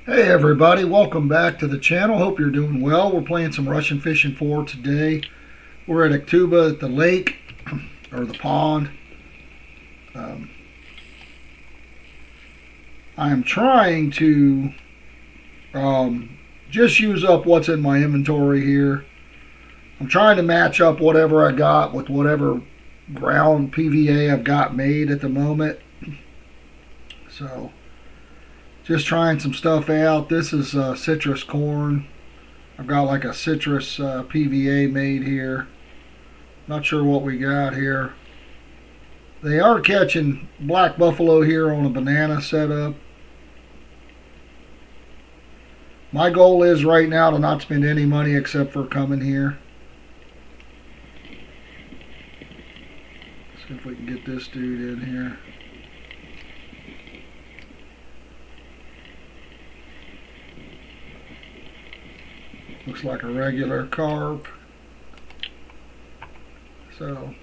Hey everybody, welcome back to the channel. Hope you're doing well. We're playing some Russian fishing for today. We're at Akhtuba at the lake, or the pond. I am trying to just use up what's in my inventory here. I'm trying to match up whatever I got with whatever ground PVA I've got made at the moment. So just trying some stuff out. This is citrus corn. I've got like a citrus PVA made here. Not sure what we got here. They are catching black buffalo here on a banana setup. My goal is right now to not spend any money except for coming here. See if we can get this dude in here. Looks like a regular carp. So,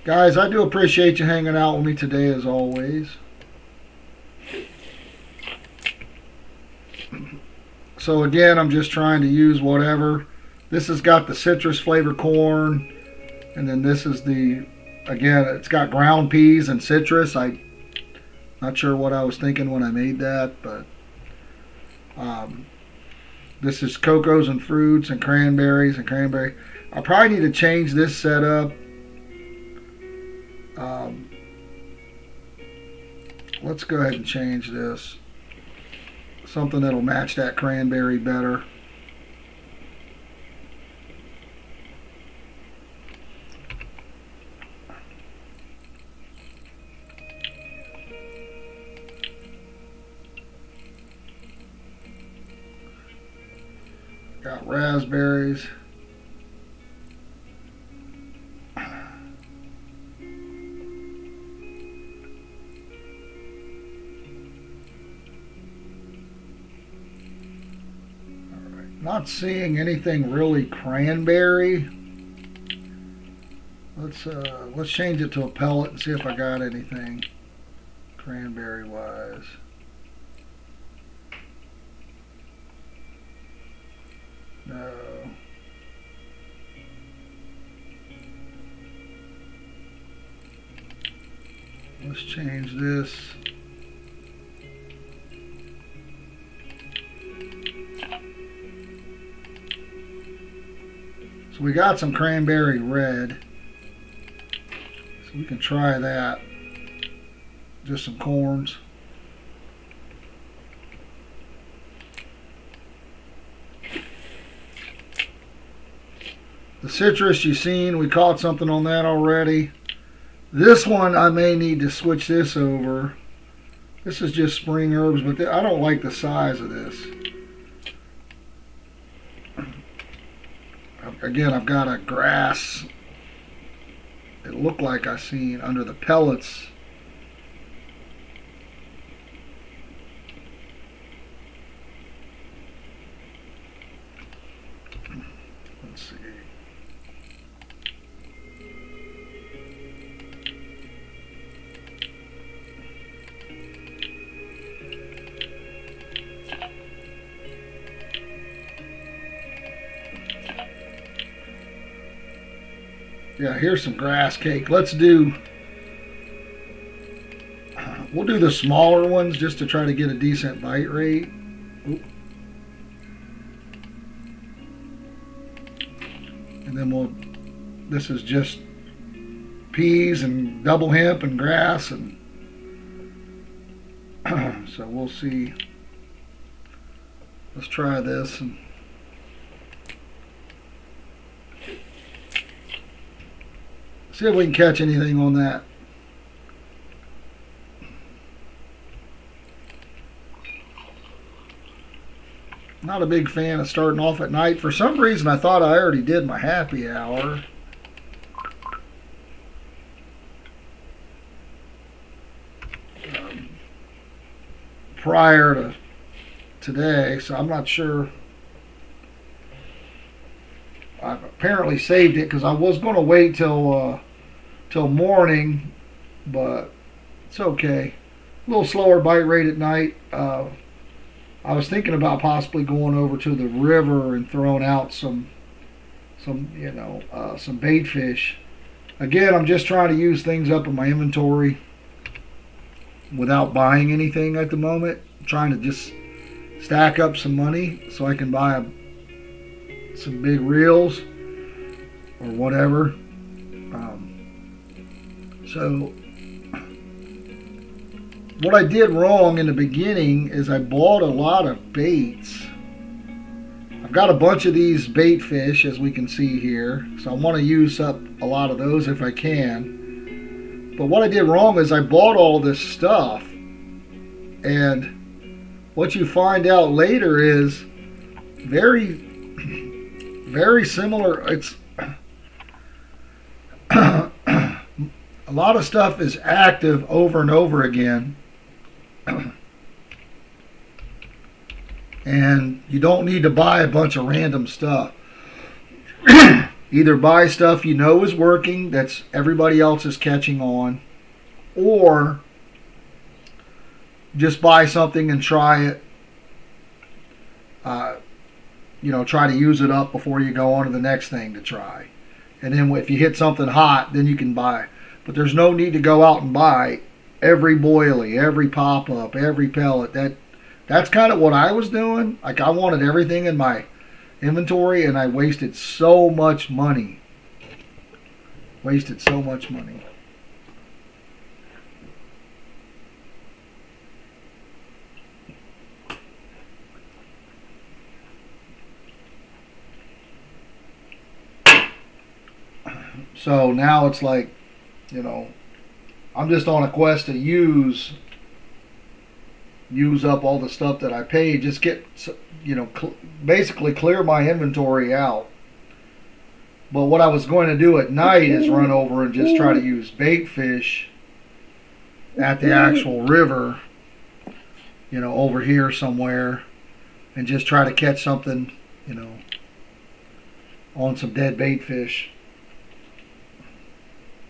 guys, I do appreciate you hanging out with me today as always. So again, I'm just trying to use whatever. This has got the citrus flavored corn, and then this is the, again, it's got ground peas and citrus. I'm not sure what I was thinking when I made that, but this is cocos and fruits and cranberries and cranberry. I probably need to change this setup. Let's go ahead and change this. Something that'll match that cranberry better. Got raspberries. Not seeing anything really cranberry. Let's change it to a pellet and see if I got anything cranberry wise. No. Let's change this. So we got some cranberry red. So we can try that. Just some corns. The citrus you've seen, we caught something on that already. This one I may need to switch this over. This is just spring herbs, but I don't like the size of this. Again, I've got a grass. It looked like I seen under the pellets. Let's see. Yeah, here's some grass cake. We'll do the smaller ones just to try to get a decent bite rate. Oop. And then this is just peas and double hemp and grass, and so we'll see. Let's try this and see if we can catch anything on that. Not a big fan of starting off at night. For some reason, I thought I already did my happy hour. Prior to today, so I'm not sure. I've apparently saved it because I was going to wait till morning, but it's okay. A little slower bite rate at night. I I was thinking about possibly going over to the river and throwing out some bait fish. Again, I'm just trying to use things up in my inventory without buying anything at the moment. I'm trying to just stack up some money so I can buy some big reels or whatever. So what I did wrong in the beginning is I bought a lot of baits. I've got a bunch of these bait fish, as we can see here, so I want to use up a lot of those if I can. But what I did wrong is I bought all this stuff, and what you find out later is very, very similar. It's a lot of stuff is active over and over again. And you don't need to buy a bunch of random stuff. Either buy stuff you know is working, that's everybody else is catching on, or just buy something and try it. Try to use it up before you go on to the next thing to try. And then if you hit something hot, then you can buy. But there's no need to go out and buy every boilie, every pop-up, every pellet. That's kind of what I was doing. Like, I wanted everything in my inventory, and I wasted so much money. So now it's like, I'm just on a quest to use up all the stuff that I paid. Just get, basically clear my inventory out. But what I was going to do at night is run over and just try to use bait fish at the actual river, over here somewhere, and just try to catch something, on some dead bait fish,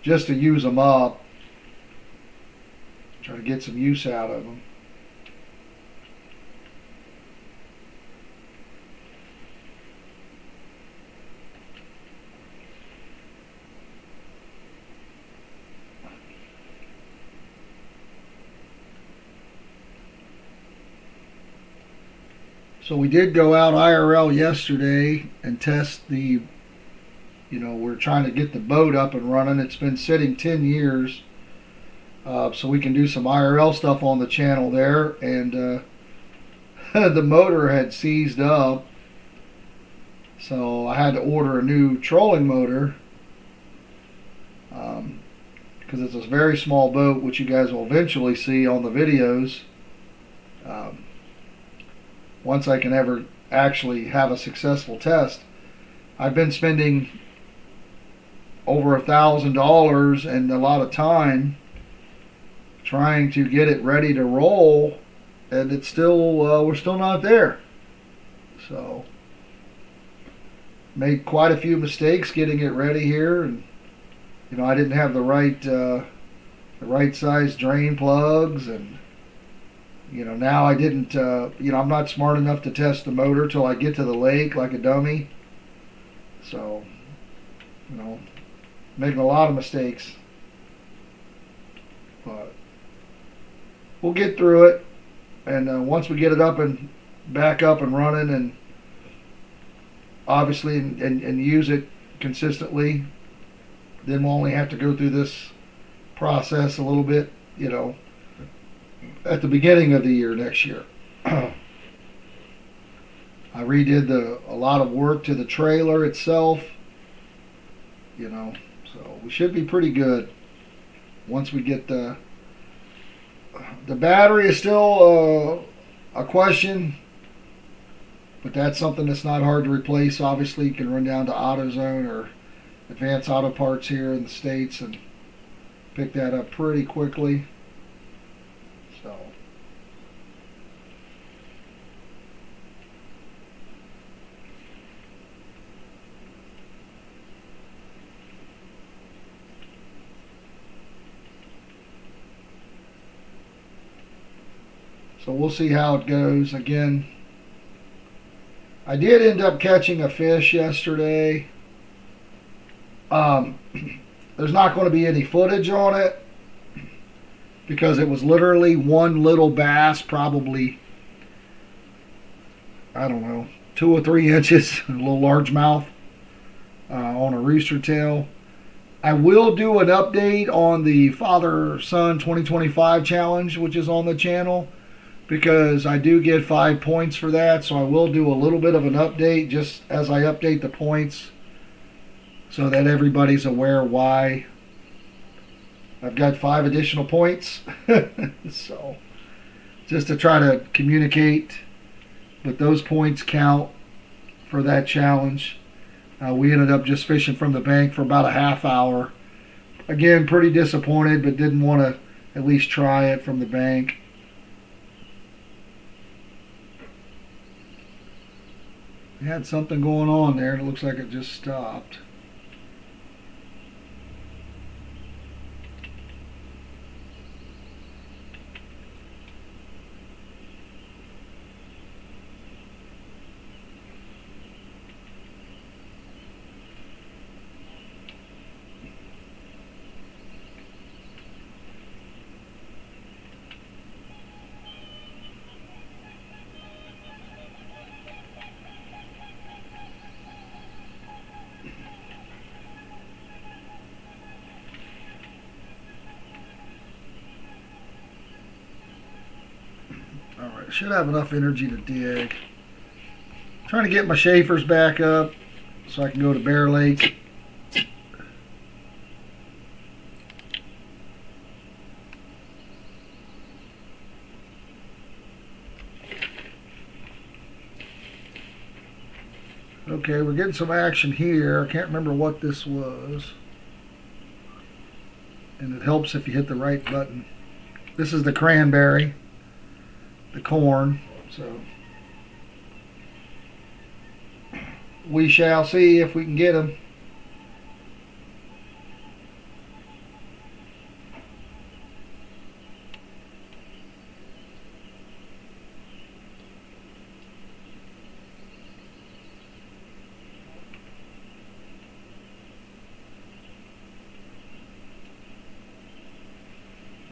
just to use them up, try to get some use out of them. So we did go out IRL yesterday and test we're trying to get the boat up and running. It's been sitting 10 years. So we can do some IRL stuff on the channel there. And the motor had seized up. So I had to order a new trolling motor. Because it's a very small boat, which you guys will eventually see on the videos. Once I can ever actually have a successful test. I've been spending over $1,000 and a lot of time trying to get it ready to roll, and it's still we're still not there. So made quite a few mistakes getting it ready here, and I didn't have the right size drain plugs, and now I didn't, I'm not smart enough to test the motor till I get to the lake like a dummy. So, making a lot of mistakes. But we'll get through it. And once we get it back up and running, and obviously, and use it consistently, then we'll only have to go through this process a little bit, at the beginning of the year next year. I redid a lot of work to the trailer itself, so we should be pretty good once we get the battery is still a question, but that's something that's not hard to replace. Obviously, you can run down to AutoZone or Advanced Auto Parts here in the States and pick that up pretty quickly. So we'll see how it goes. Again, I did end up catching a fish yesterday. Um, there's not going to be any footage on it because it was literally one little bass, probably, I don't know, 2 or 3 inches, a little largemouth on a rooster tail. I will do an update on the Father Son 2025 challenge, which is on the channel, because I do get 5 points for that. So I will do a little bit of an update just as I update the points so that everybody's aware why I've got 5 additional points. So just to try to communicate, but those points count for that challenge. We ended up just fishing from the bank for about a half hour. Again, pretty disappointed, but didn't want to at least try it from the bank. We had something going on there, and it looks like it just stopped. Alright, should have enough energy to dig. Trying to get my Schaefer's back up so I can go to Bear Lake. Okay, we're getting some action here. I can't remember what this was. And it helps if you hit the right button. This is the cranberry, the corn. So we shall see if we can get them.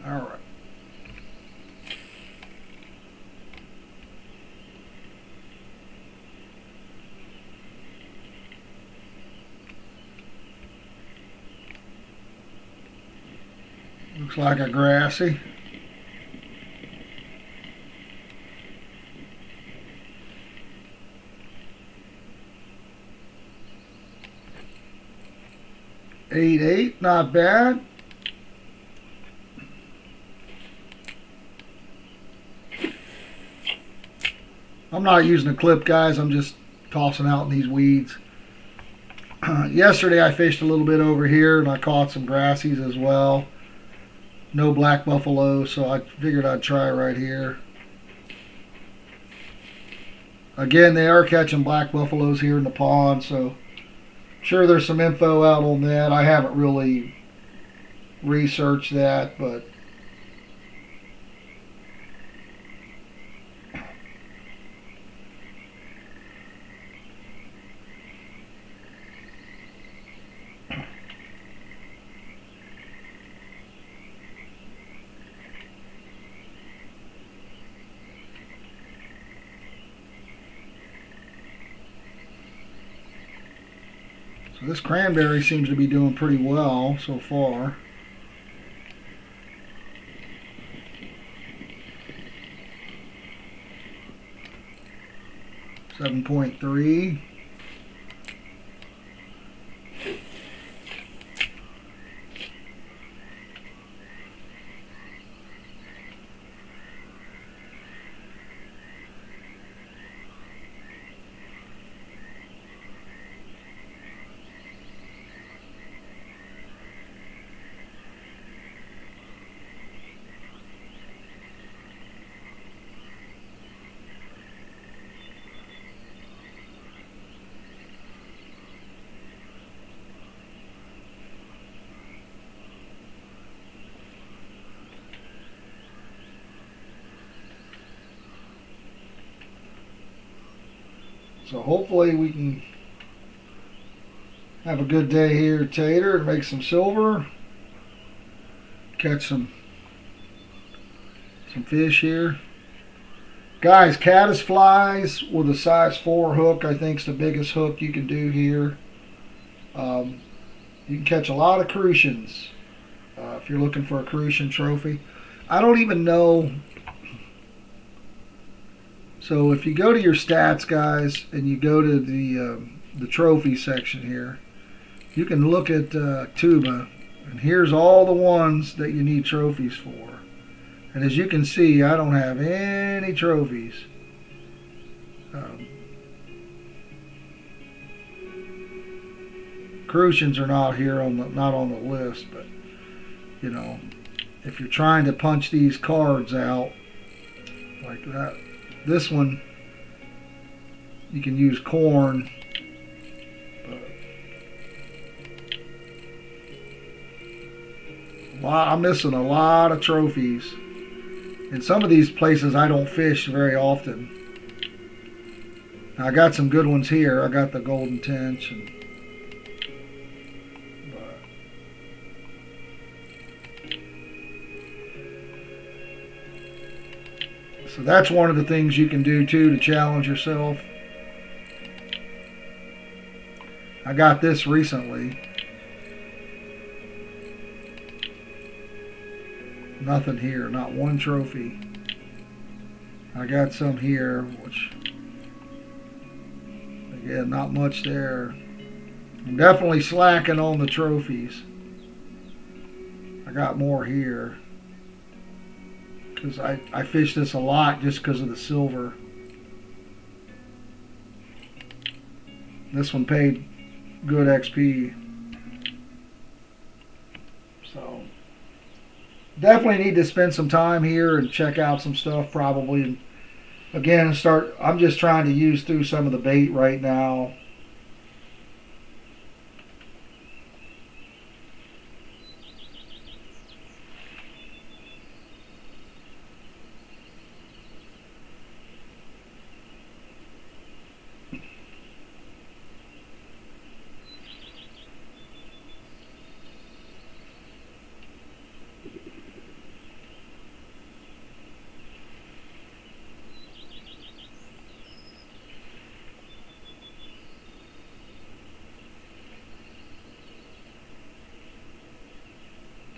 All right. Looks like a grassy. Eight, not bad. I'm not using a clip, guys. I'm just tossing out in these weeds. Yesterday I fished a little bit over here and I caught some grassies as well. No black buffalo, so I figured I'd try right here. Again, they are catching black buffaloes here in the pond, so sure there's some info out on that. I haven't really researched that, but so this cranberry seems to be doing pretty well so far. .3. So hopefully we can have a good day here at Tater and make some silver. Catch some fish here. Guys, caddis flies with a size 4 hook, I think, is the biggest hook you can do here. You can catch a lot of crucians if you're looking for a crucian trophy. I don't even know. So if you go to your stats, guys, and you go to the trophy section here, you can look at Akhtuba, and here's all the ones that you need trophies for. And as you can see, I don't have any trophies. Crucians are not here not on the list, but you know, if you're trying to punch these cards out like that, this one you can use corn. I'm missing a lot of trophies. In some of these places I don't fish very often. Now, I got some good ones here. I got the golden tench. So that's one of the things you can do too to challenge yourself. I got this recently. Nothing here, not one trophy. I got some here, which, again, not much there. I'm definitely slacking on the trophies. I got more here because I fish this a lot just because of the silver. This one paid good XP. So definitely need to spend some time here and check out some stuff probably. And again, I'm just trying to use through some of the bait right now.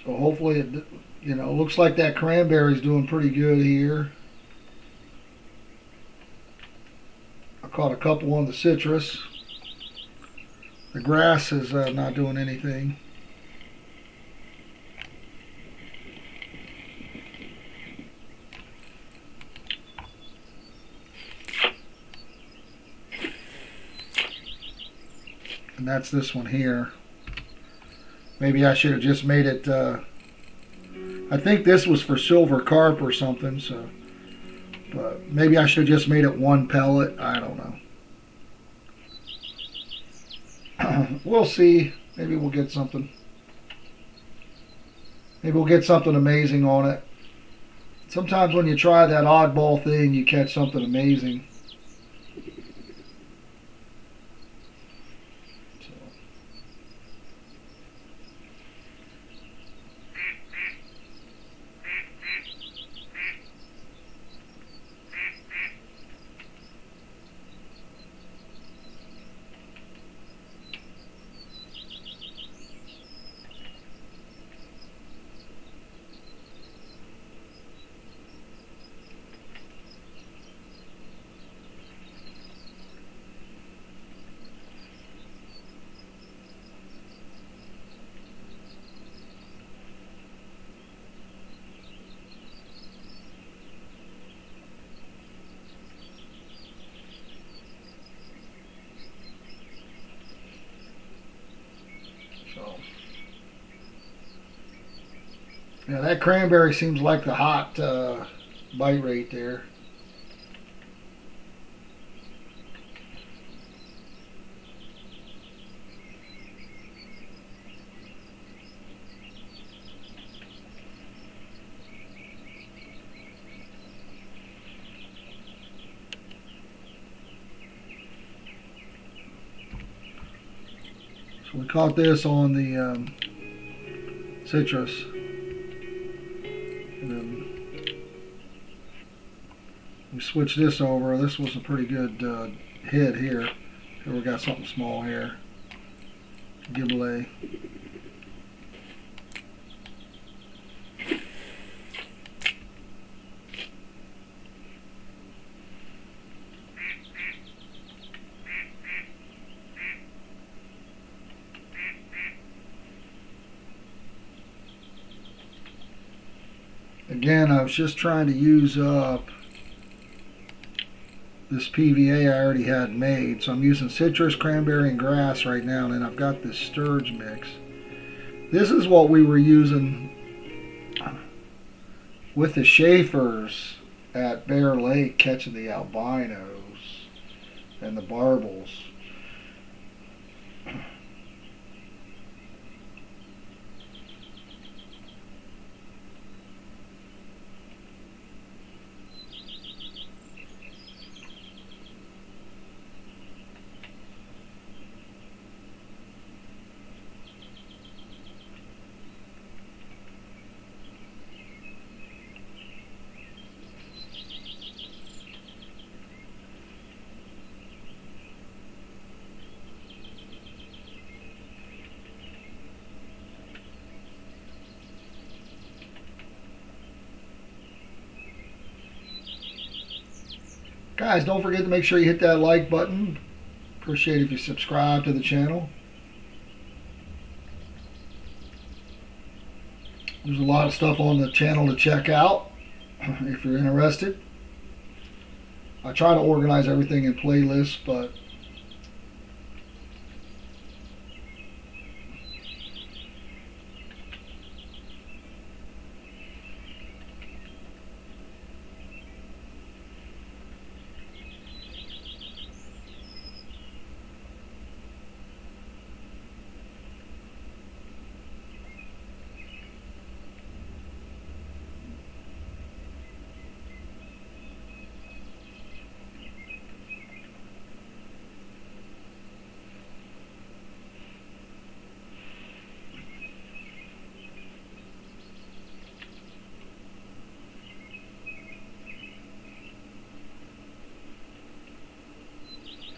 So hopefully, looks like that cranberry's doing pretty good here. I caught a couple on the citrus. The grass is not doing anything. And that's this one here. Maybe I should have just made it, I think this was for silver carp or something, so, but maybe I should have just made it one pellet. I don't know. We'll see. Maybe we'll get something. Maybe we'll get something amazing on it. Sometimes when you try that oddball thing, you catch something amazing. Yeah, that cranberry seems like the hot bite rate there. So we caught this on the citrus. And then we switched this over. This was a pretty good hit here. Here we got something small here. Giblet. Again, I was just trying to use up this PVA I already had made. So I'm using citrus, cranberry, and grass right now. And then I've got this sturge mix. This is what we were using with the Schaefers at Bear Lake catching the albinos and the barbels. Guys, don't forget to make sure you hit that like button. Appreciate it if you subscribe to the channel. There's a lot of stuff on the channel to check out if you're interested. I try to organize everything in playlists, but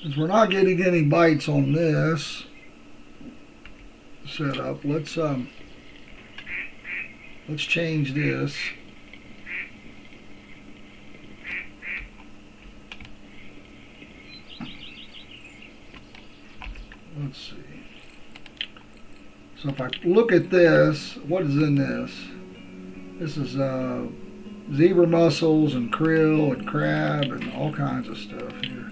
since we're not getting any bites on this setup, let's change this. Let's see. So if I look at this, what is in this? This is zebra mussels and krill and crab and all kinds of stuff here.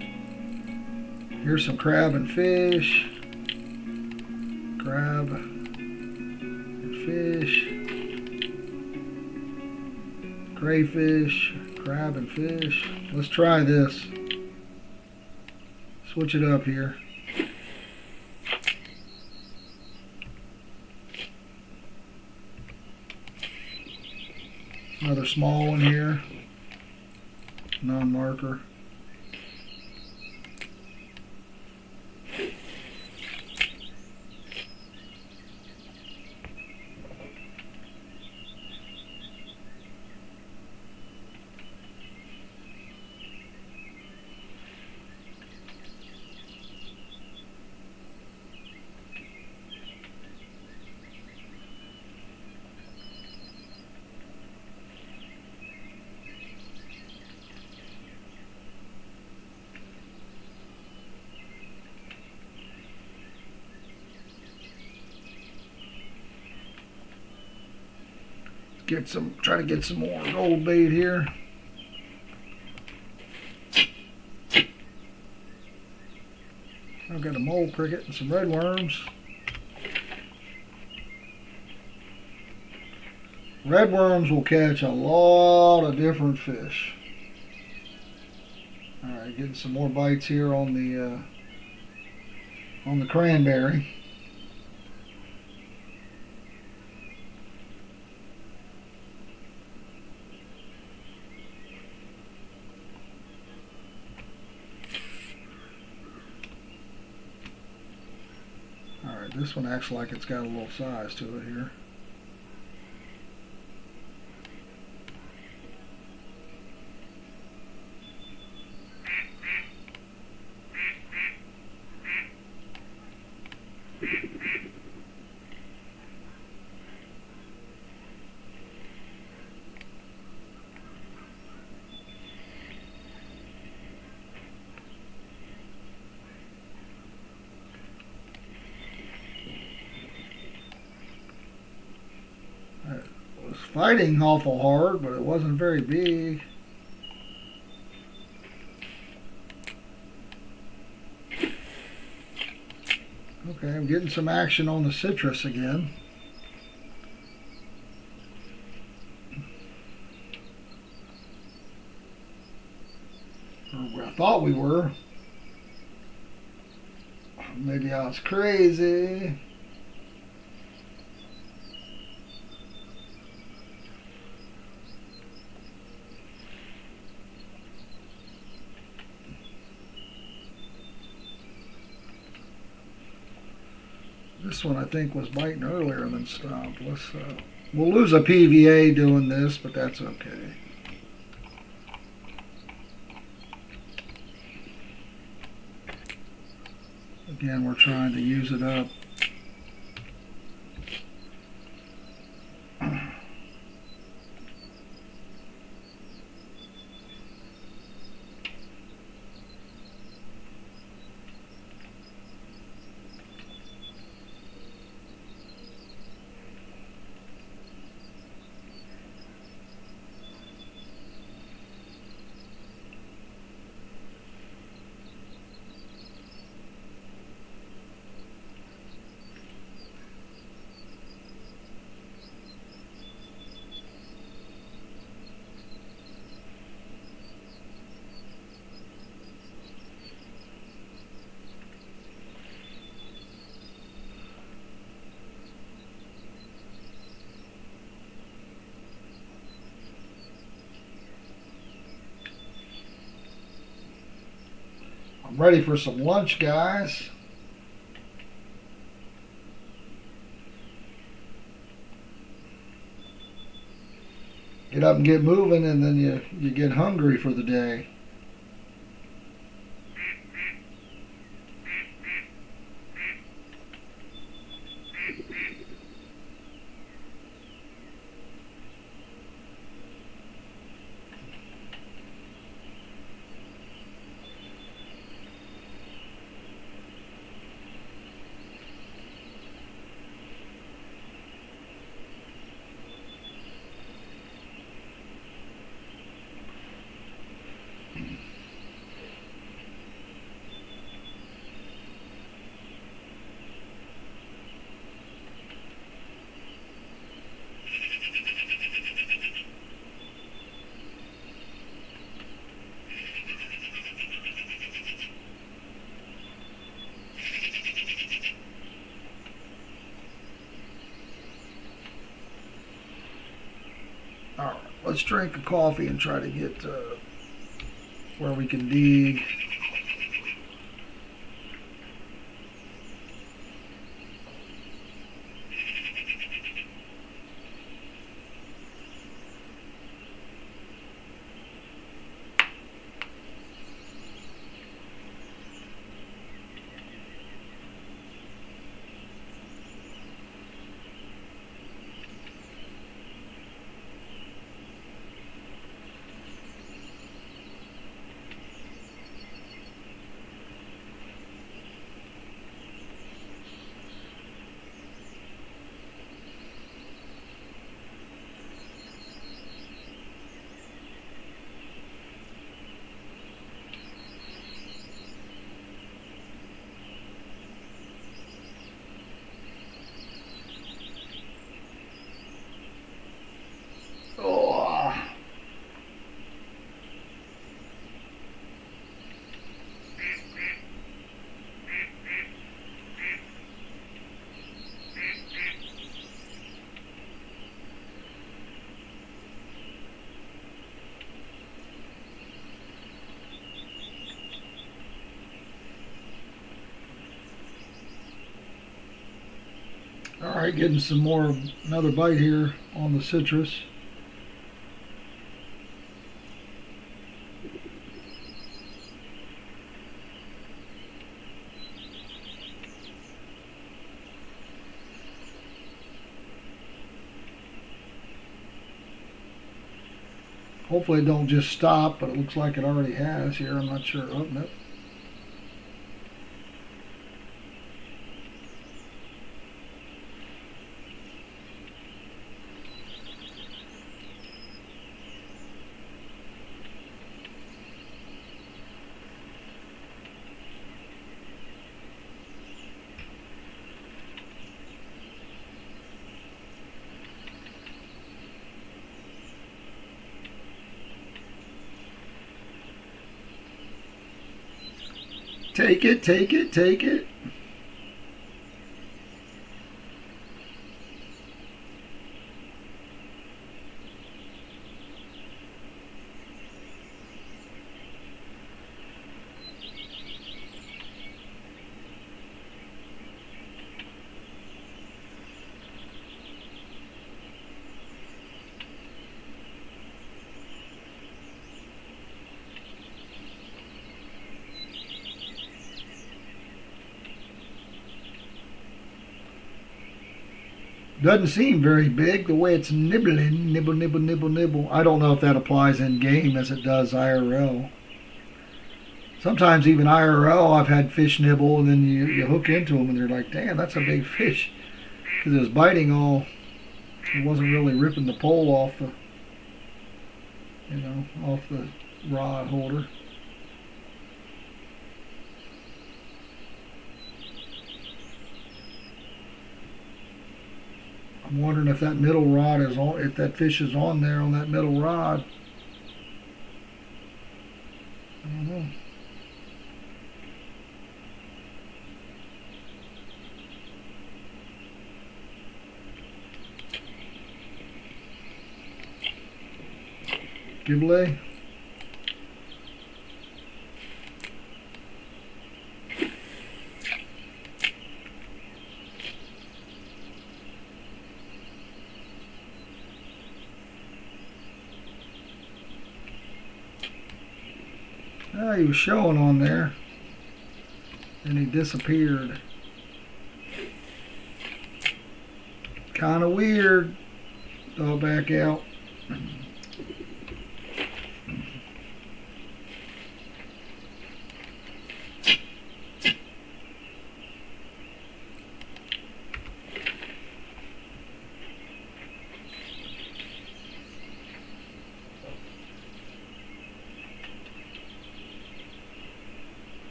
Here's some crab and fish. Crab and fish. Crayfish, crab and fish. Let's try this. Switch it up here. Another small one here. Non-marker. Try to get some more gold bait here. I've got a mole cricket and some red worms. Red worms will catch a lot of different fish. All right, getting some more bites here on the cranberry. Alright, this one acts like it's got a little size to it here. It was fighting awful hard, but it wasn't very big. Okay, I'm getting some action on the citrus again. Or I thought we were. Maybe I was crazy. This one I think was biting earlier and then stopped. We'll lose a PVA doing this, but that's okay. Again, we're trying to use it up. I'm ready for some lunch, guys. Get up and get moving, and then you get hungry for the day. Alright, let's drink a coffee and try to get where we can dig. All right, getting some more, another bite here on the citrus. Hopefully it don't just stop, but it looks like it already has here. I'm not sure. Oh, no. Take it, take it, take it. Doesn't seem very big the way it's nibbling, nibble, nibble, nibble, nibble. I don't know if that applies in game as it does IRL. Sometimes even IRL, I've had fish nibble, and then you hook into them, and they're like, "Damn, that's a big fish," because it was biting all. It wasn't really ripping the pole off the, off the rod holder. I'm wondering if that middle rod is on, if that fish is on there on that middle rod. I don't know. Giblet. Ah, he was showing on there, and he disappeared. Kind of weird. Throw it back out.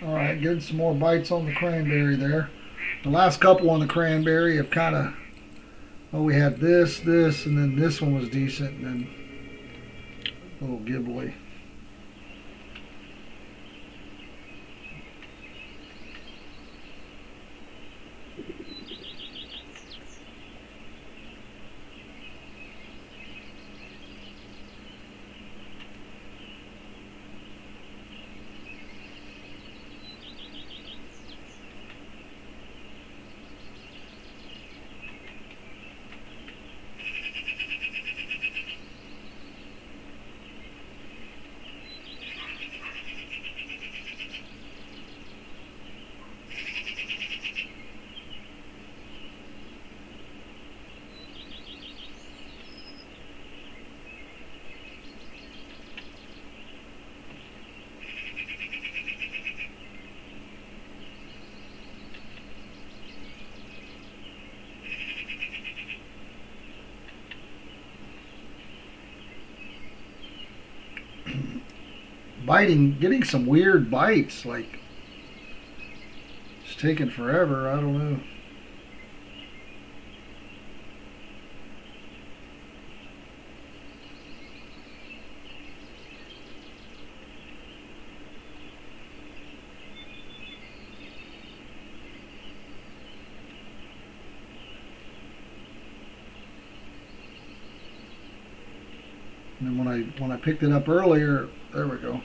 All right, getting some more bites on the cranberry there. The last couple on the cranberry have kind of, well, we had this, and then this one was decent, and then a little gibbly. getting some weird bites. Like it's taking forever. I don't know. And when I picked it up earlier, there we go.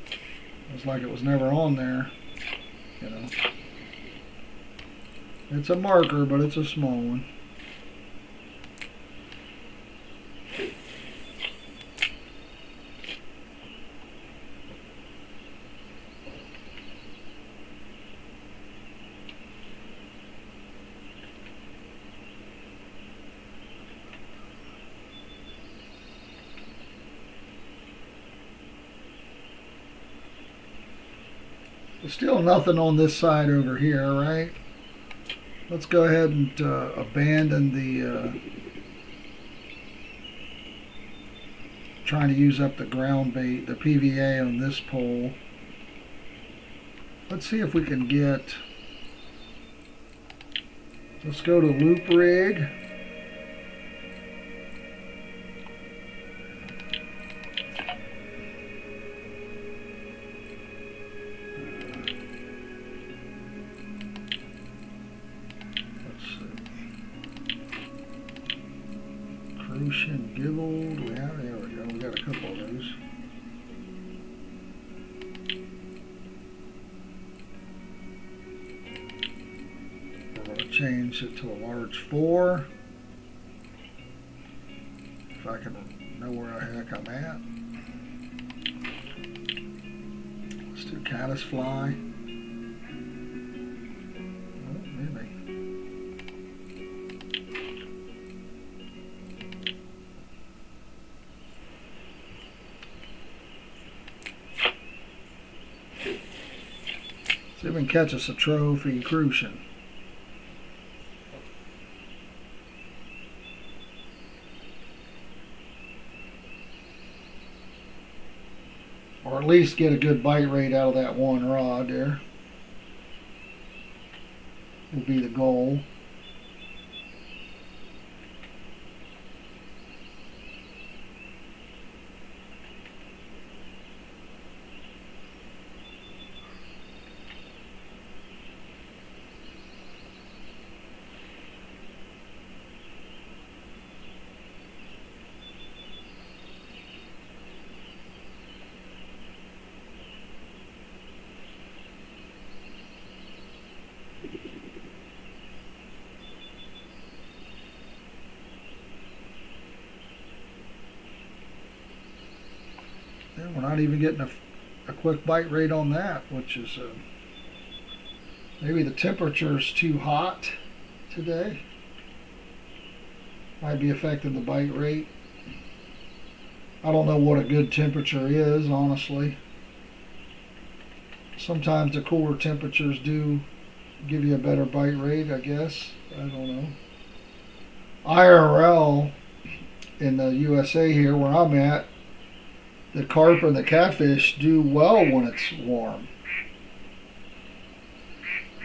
It was like it was never on there, you know. It's a marker, but it's a small one. There's still nothing on this side over here, right? Let's go ahead and abandon the trying to use up the ground bait, the PVA on this pole. Let's see if we can get, let's go to loop rig. Crucian gibbled. There we go. We got a couple of those. We're going to change it to a large 4. If I can know where the heck I'm at. Let's do caddisfly. Oh, maybe. See if we can catch us a trophy crucian. Or at least get a good bite rate out of that one rod there. Will be the goal. We're not even getting a quick bite rate on that, which is maybe the temperature's too hot today. Might be affecting the bite rate. I don't know what a good temperature is, honestly. Sometimes the cooler temperatures do give you a better bite rate, I guess. I don't know. IRL in the USA here where I'm at, the carp and the catfish do well when it's warm.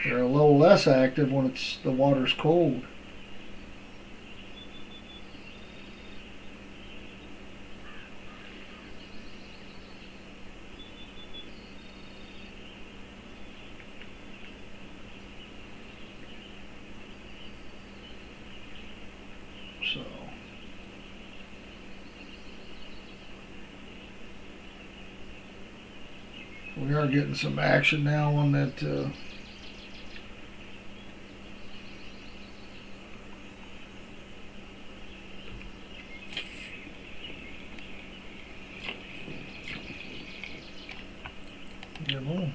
They're a little less active when the water's cold. So we are getting some action now on that gibble.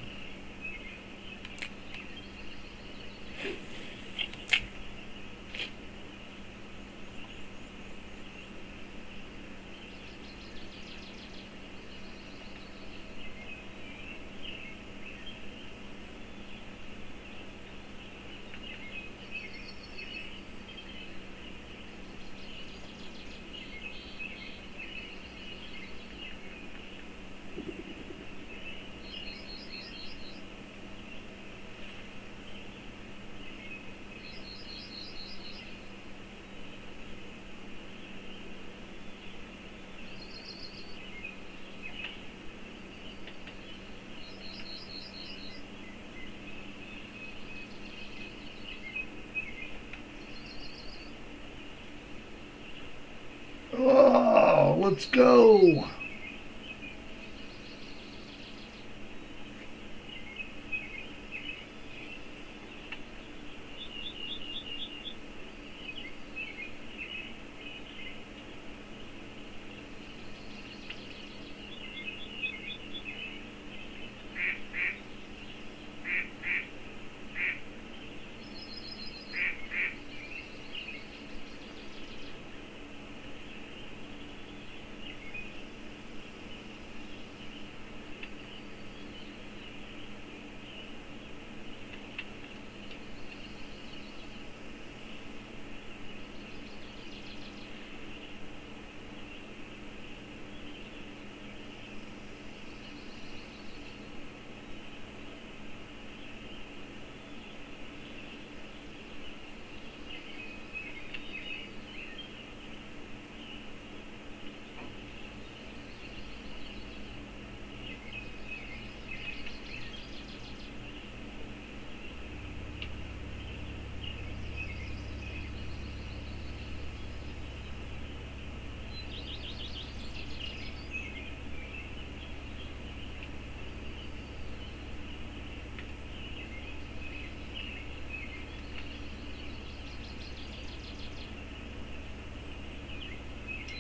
let's go.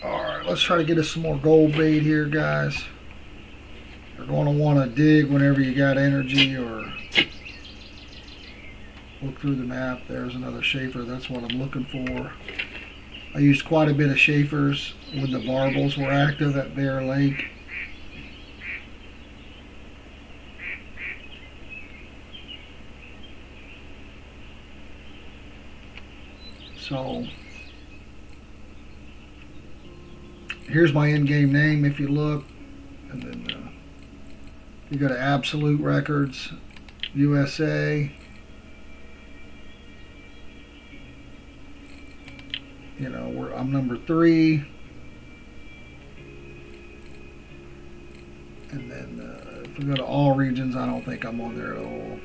Alright, let's try to get us some more gold bait here, guys. You're going to want to dig whenever you got energy, or look through the map. There's another Schaefer. That's what I'm looking for. I used quite a bit of Schaefers when the barbels were active at Bear Lake. So here's my in-game name if you look, and then you go to Absolute Records, USA. You know, I'm number 3, and then if we go to all regions, I don't think I'm on there at all.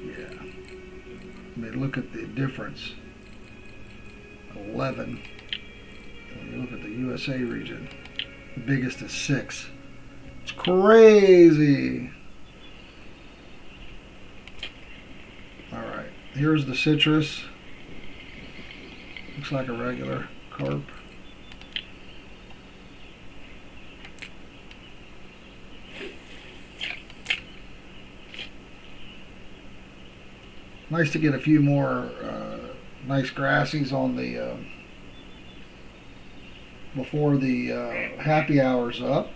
Yeah, I mean, look at the difference. 11. When you look at the USA region, the biggest is 6. It's crazy. All right, here's the citrus. Looks like a regular carp. Nice to get a few more nice grassies on the before the happy hour's up.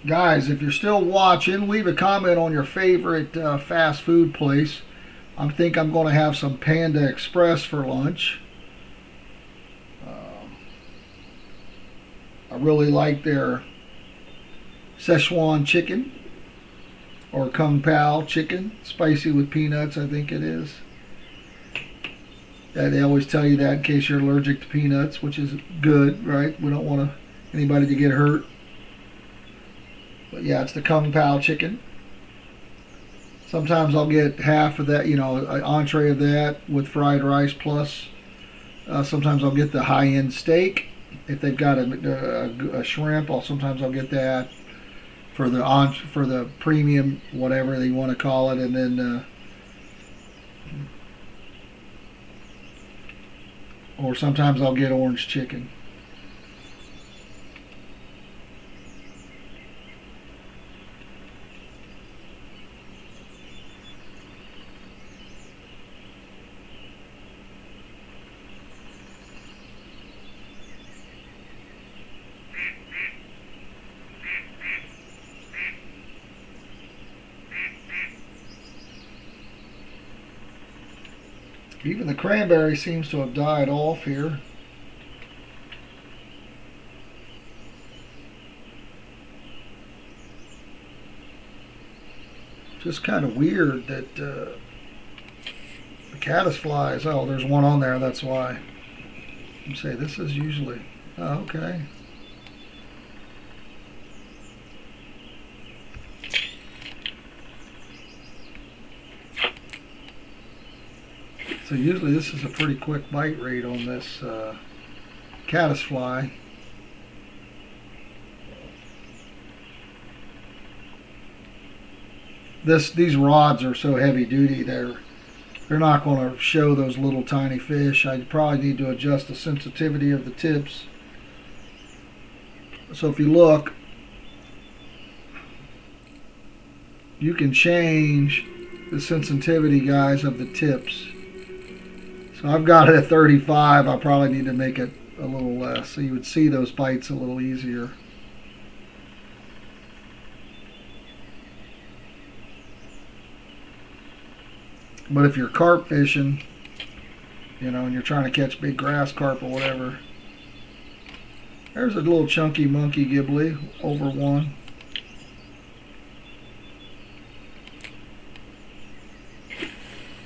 Guys, if you're still watching, leave a comment on your favorite fast food place. I think I'm going to have some Panda Express for lunch. I really like their Szechuan chicken, or Kung Pao chicken, spicy with peanuts, I think it is. They always tell you that in case you're allergic to peanuts, which is good, right? We don't want anybody to get hurt. But yeah, it's the Kung Pao chicken. Sometimes I'll get half of that, you know, an entree of that with fried rice plus. Sometimes I'll get the high-end steak. If they've got a shrimp, sometimes I'll get that for the premium, whatever they want to call it, and then or sometimes I'll get orange chicken. Even the cranberry seems to have died off here. Just kind of weird that the caddisflies. Oh, there's one on there. That's why. You say this is usually. Oh, okay. So usually this is a pretty quick bite rate on this caddisfly. These rods are so heavy duty, they're not going to show those little tiny fish. I probably need to adjust the sensitivity of the tips. So if you look, you can change the sensitivity, guys, of the tips. So I've got it at 35. I probably need to make it a little less so you would see those bites a little easier. But if you're carp fishing, and you're trying to catch big grass carp or whatever, there's a little chunky monkey gibbly over one.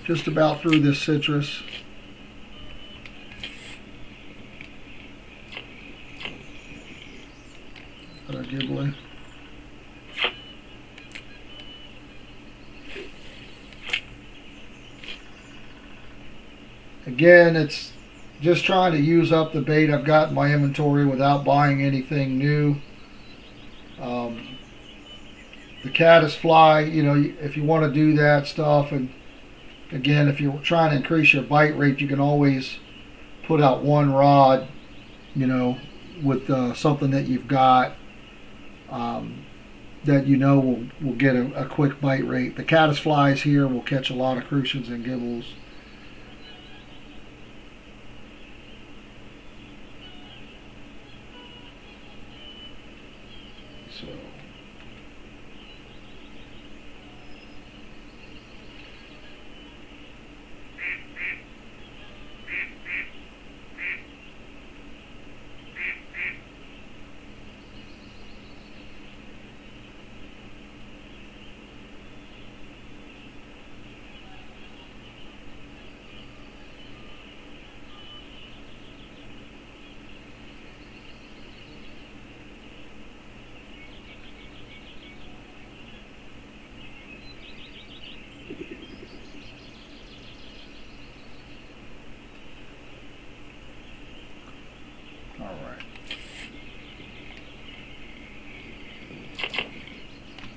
Just about through this citrus. A gibbly. Again, it's just trying to use up the bait I've got in my inventory without buying anything new. The caddisfly, if you want to do that stuff, and again, if you're trying to increase your bite rate, you can always put out one rod, with something that you've got that will get a quick bite rate. The caddisflies here will catch a lot of crucians and gibbles. So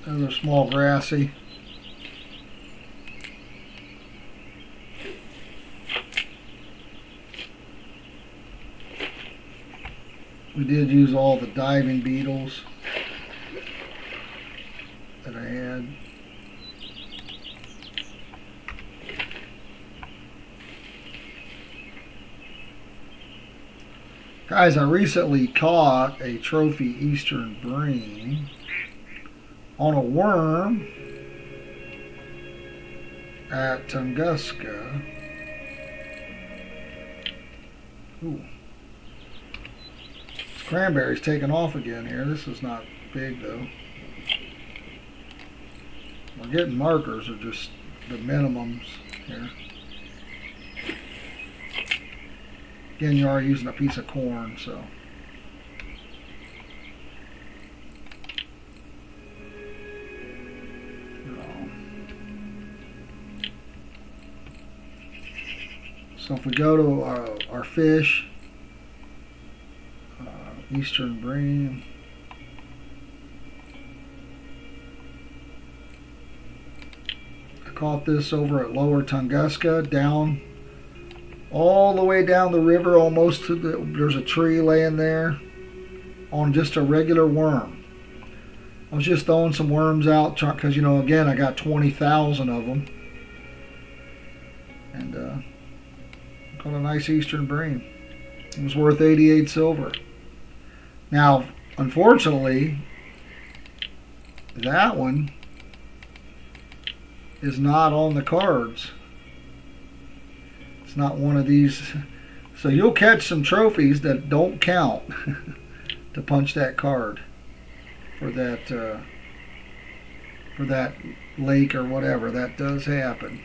another small grassy. We did use all the diving beetles that I had. Guys, I recently caught a trophy eastern bream on a worm at Tunguska. Ooh. This cranberry's taking off again here. This is not big though. We're getting markers are just the minimums here. Again, you are using a piece of corn, so. So if we go to our fish, eastern bream, I caught this over at Lower Tunguska, down all the way down the river, almost to there's a tree laying there on just a regular worm. I was just throwing some worms out because, again, I got 20,000 of them. And caught a nice eastern bream. It was worth 88 silver. Now, unfortunately, that one is not on the cards. It's not one of these. So you'll catch some trophies that don't count to punch that card for that lake or whatever. That does happen.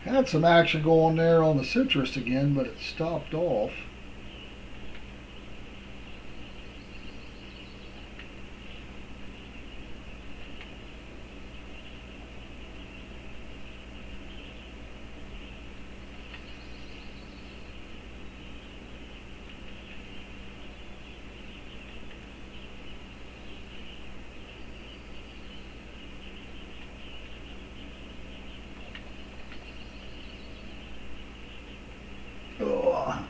Had some action going there on the citrus again, but it stopped off. Oh.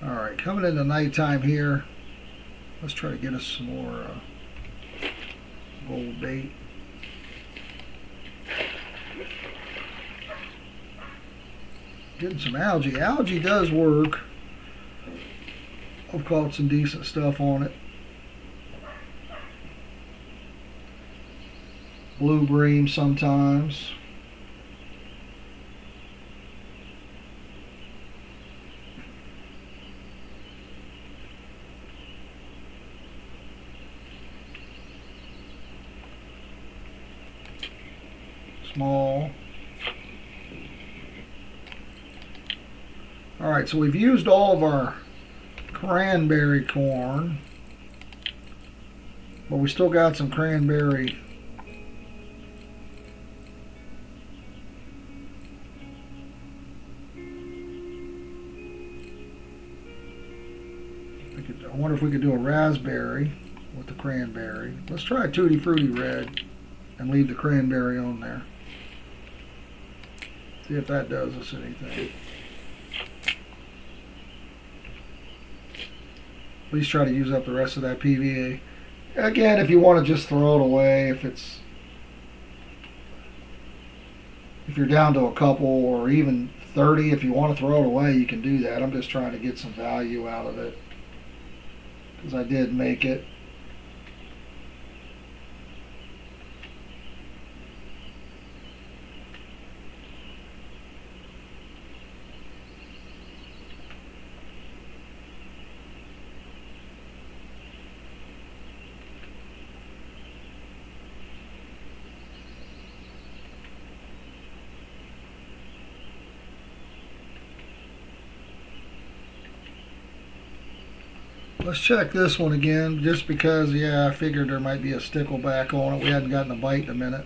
All right, coming into nighttime here. Let's try to get us some more gold bait. Getting some algae. Algae does work. I've caught some decent stuff on it. Blue bream sometimes. Small. All right, so we've used all of our cranberry corn, but we still got some cranberry I wonder if we could do a raspberry with the cranberry. Let's try a Tutti Frutti Red and leave the cranberry on there. See if that does us anything. Please try to use up the rest of that PVA. Again, if you want to just throw it away, if you're down to a couple or even 30, if you want to throw it away, you can do that. I'm just trying to get some value out of it because I did make it. Let's check this one again, just because, yeah, I figured there might be a stickleback on it. We hadn't gotten a bite in a minute.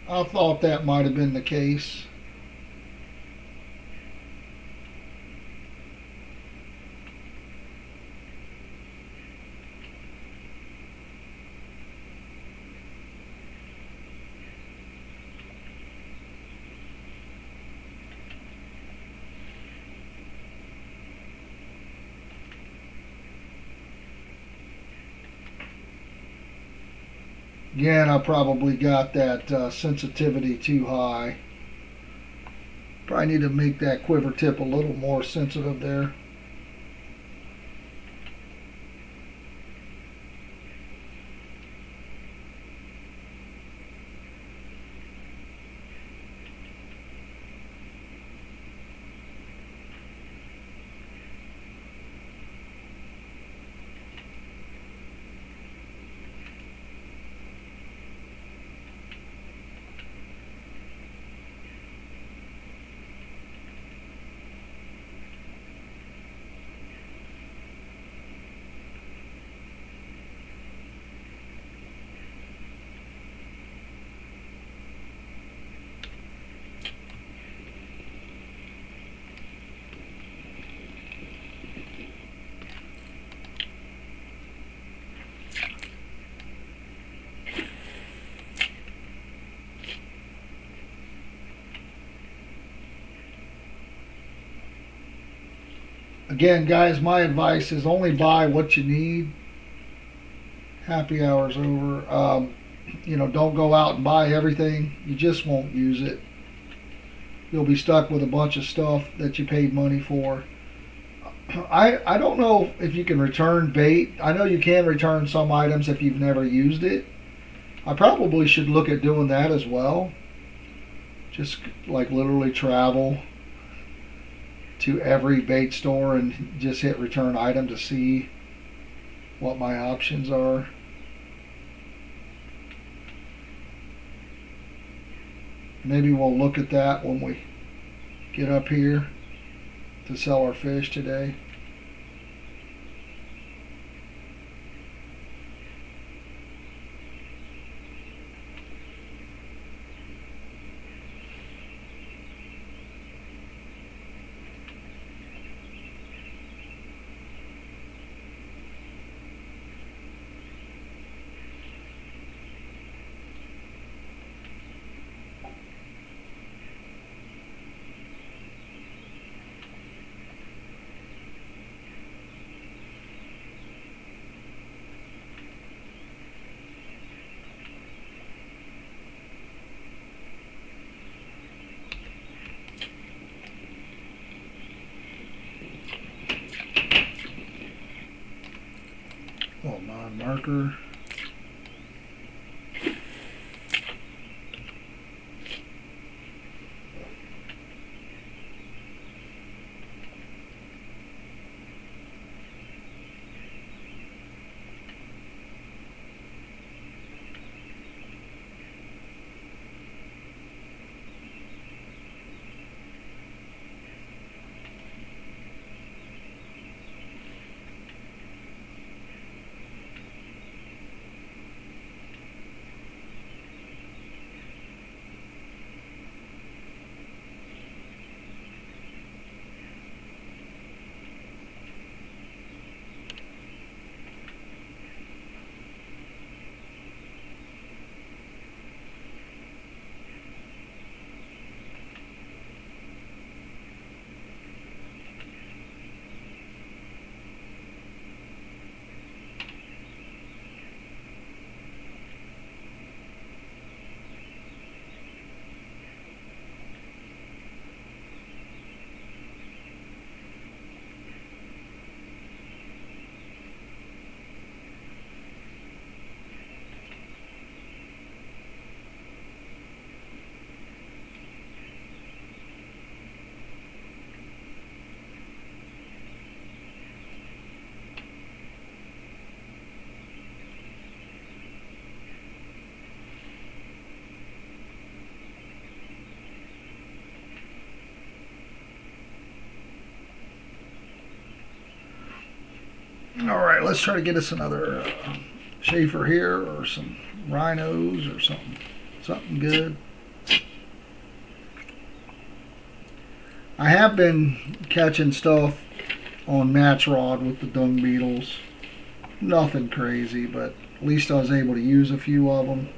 I thought that might have been the case. Again, I probably got that sensitivity too high. Probably need to make that quiver tip a little more sensitive there. Again, guys, my advice is only buy what you need. Happy hour's over. Don't go out and buy everything. You just won't use it. You'll be stuck with a bunch of stuff that you paid money for. I don't know if you can return bait. I know you can return some items if you've never used it. I probably should look at doing that as well. Just like literally travel to every bait store and just hit return item to see what my options are. Maybe we'll look at that when we get up here to sell our fish today. Little non-marker. All right, let's try to get us another Schaefer here, or some rhinos, or something good. I have been catching stuff on match rod with the dung beetles. Nothing crazy, but at least I was able to use a few of them.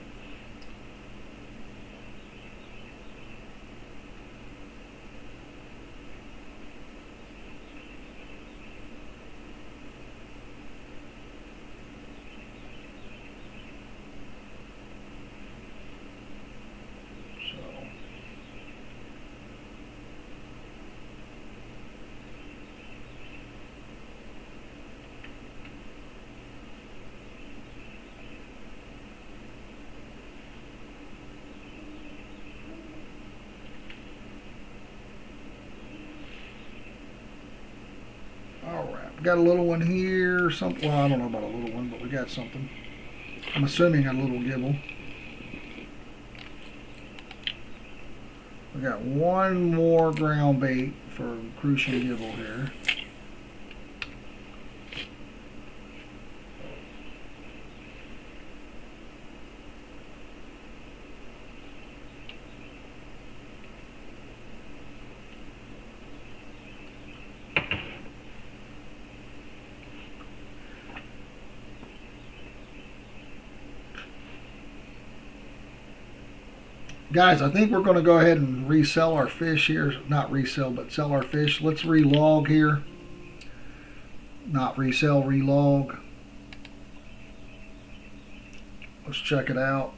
Got a little one here, something. Well, I don't know about a little one, but we got something. I'm assuming a little gibble. We got one more ground bait for crucian gibble here. Guys, I think we're going to go ahead and resell our fish here. Not resell, but sell our fish. Let's relog here. Not resell, relog. Let's check it out.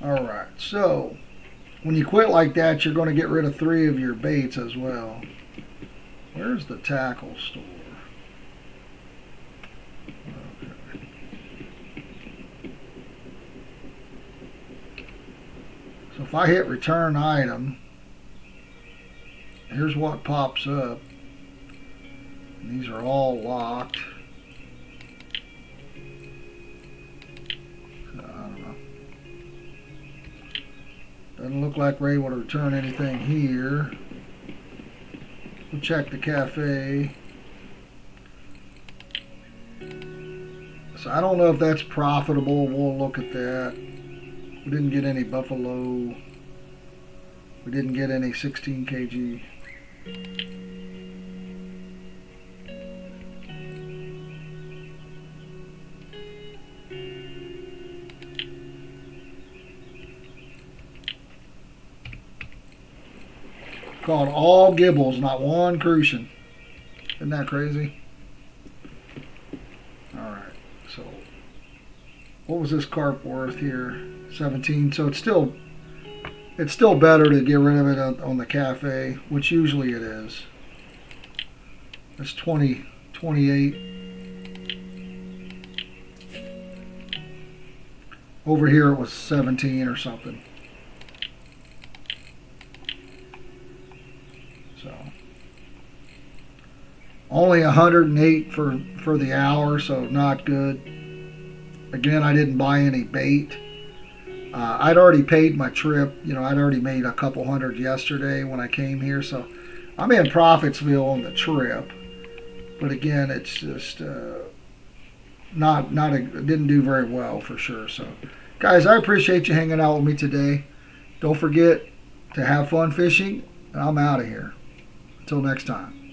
Alright, so when you quit like that, you're going to get rid of 3 of your baits as well. Where's the tackle store? Okay. So if I hit return item, here's what pops up. And these are all locked. So, I don't know. Doesn't look like we're able to return anything here. We'll check the cafe. So I don't know if that's profitable. We'll look at that. We didn't get any buffalo. We didn't get any 16 kg. Caught all gibbles, not one crucian. Isn't that crazy? Alright, so what was this carp worth here? 17. So it's still better to get rid of it on the cafe, which usually it is. It's 20, 28. Over here it was 17 or something. So only 108 for the hour, so not good. Again, I didn't buy any bait. I'd already paid my trip. You know, I'd already made a couple hundred yesterday when I came here, so I'm in Profitsville on the trip. But again, it's just it didn't do very well for sure. So, guys, I appreciate you hanging out with me today. Don't forget to have fun fishing, and I'm out of here. Until next time.